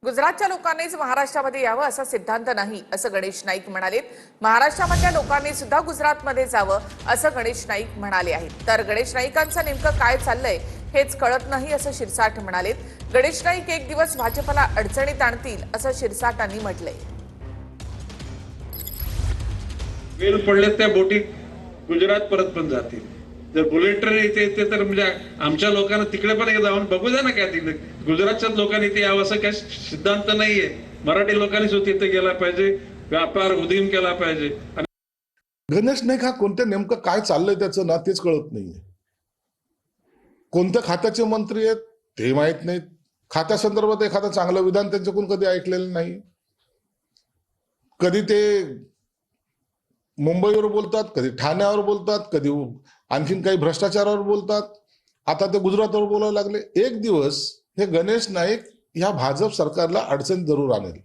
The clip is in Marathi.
गुजरातच्या लोकांनीच महाराष्ट्रामध्ये यावं असा सिद्धांत नाही असं गणेश नाईक म्हणाले। महाराष्ट्रामधल्या लोकांनी सुद्धा गुजरातमध्ये जावं असं गणेश नाईक म्हणाले आहेत। तर गणेश नाईकांचं नेमकं काय चाललंय हेच कळत नाही असं शिरसाट म्हणाले। गणेश नाईक एक दिवस भाजपला अडचणीत आणतील असं शिरसाटांनी म्हटलंय। वेल पडले त्या बोटी गुजरात परत पण जातील। जर बुलेट ट्रेन येते तर म्हणजे आमच्या लोकांना तिकडे पण जाऊन बघू द्या ना। काय तिकडे गुजरातच्या लोकांनी ते यावं असं काय सिद्धांत नाहीये। मराठी लोकांनी सुद्धा तिथे गेला पाहिजे, व्यापार उदीम केला पाहिजे। गणेश नाईक हा कोणत्या नेमकं काय चाललंय त्याचं ना तेच कळत नाहीये। कोणत्या खात्याचे मंत्री आहेत ते माहित नाहीत। खात्या संदर्भात एखादं चांगलं विधान त्यांच्याकडून कधी ऐकलेलं नाही। कधी ते मुंबईवर बोलतात, कधी ठाण्यावर बोलतात, कधी आणखीन काही भ्रष्टाचारावर बोलतात। आता ते गुजरातवर बोलायला लागले। एक दिवस हे गणेश नाईक ह्या भाजप सरकारला अडचण जरूर आणेल।